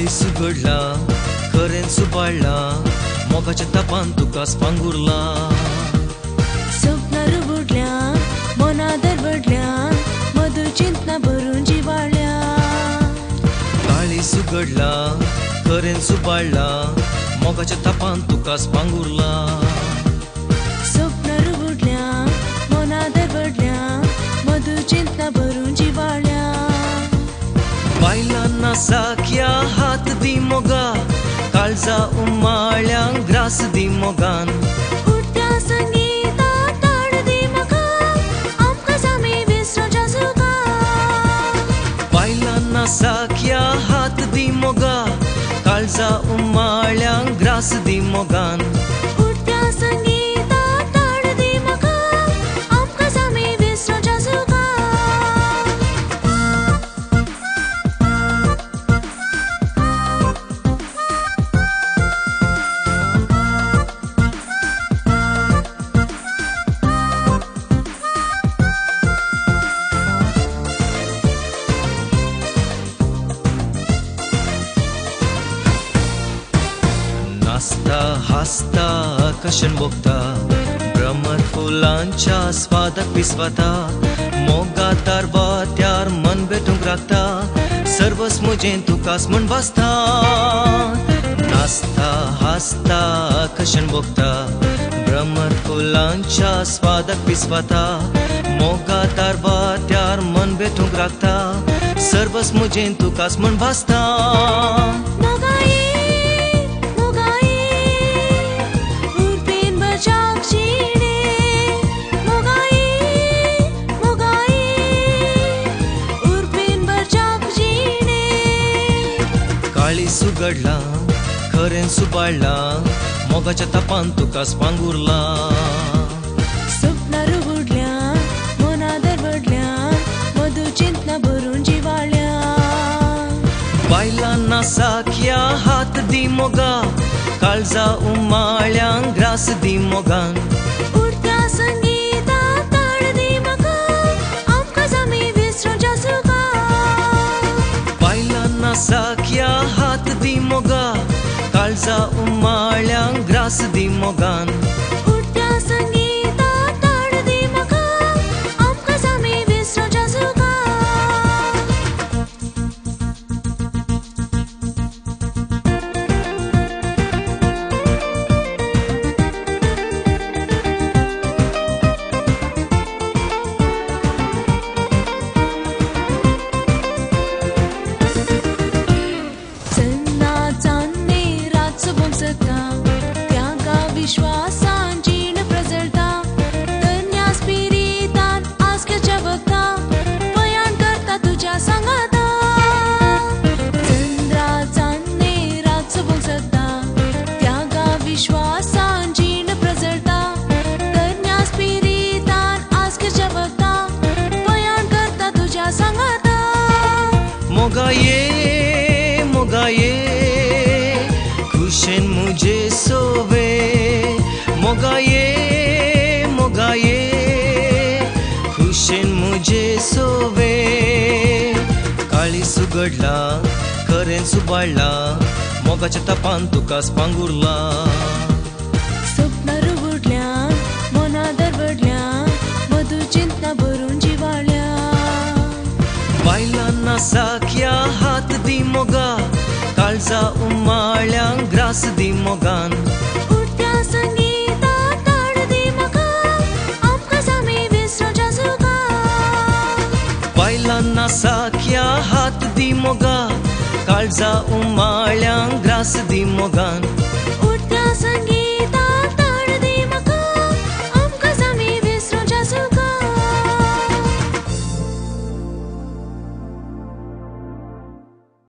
काळी सुगडला खरेन सुबाळला मोगाच्या तापान तुकास पांगुरला स्वप्नार बुडल्या मनादर बडल्या मधुर चिंतना भरून जिवाळ्या काळी सुगडला खरेन सुबाळला मोगाच्या तापान तुकास पांगुरला स्वप्नार बुडल्या मनादर बडल्या मधुर चिंतना भरून जिवाळ्या बायलांना साख्या हात दी मोगा काळजा उमाळ्यांक ग्रास दी मोगान उठ्या संगीतात ताड दी म्हाका आमकां सामी विसरूच्या सुखाक बायलांना साख्या हात दी मोगा काळजा उमाळ्यांक ग्रास दी मोगान उठ्या संगीतात ताड दी म्हाका आमकां सामी विसरूच्या सुखाक नाचता हसता आकाशान बोगता भ्रमर फुलांच्या स्वादाक विस्वता मोगा तारवात्यार मन भेटूंक राखता सर्वस म्हजें तुकास म्हण वाचता नाचता हसता आकाशान बोगता भ्रमर फुलांच्या स्वादाक विस्वता मोगा तारवात्यार मन भेटूंक राखता सर्वस म्हजें तुकास म्हण वाचता काळी सुगडला खरेन सुबाळला मोगाच्या तापान तुकास पांगुरला स्वप्नार बुडल्या मनादर बडल्या मधुर चिंतना भरून जिवाळ्या बायलांना साख्या हात दी मोगा काळजा उमाळ्यांक ग्रास दी मोगान उडत्या संगीतात ताड दी म्हाका आमकां सामी विसरूच्या सुखाक बायलांना साख्या हात दी मोगा काळजा उमाळ्यांक ग्रास दी मोगान उडत्या संगीतात ताड दी म्हाका आमकां सामी विसरूच्या सुखाक विश्वासान जीण प्रजळटा धन्या स्पिरितान आस्केच्या भक्ता पयान करता तुज्या सांगाता चंद्रा चांदणे रातचो भोगसता त्यागा विश्वासान जीण प्रजळटा धन्या स्पिरितान आस्केच्या भक्ता पयान करता तुज्या सांगाता मोगा ये खुशेन मुझे सोवे मोगा ये खुशेन मुझे सोवे काळी सुगडला खरेन सुबाळला मोगाच्या तापान तुकास पांगुरला स्वप्नार बुडल्या मनादर बडल्या मधुर चिंतना भरून जिवाळ्या बायलांना साख्या हात दी मोगा काळजा उमाळ्यांक ग्रास दी मोगान उठ्या संगीतात ताड दी म्हाका आमकां सामी विसरूच्या सुखाक बायलांना साख्या हात दी मोगा काळजा उमाळ्यांक ग्रास दी मोगान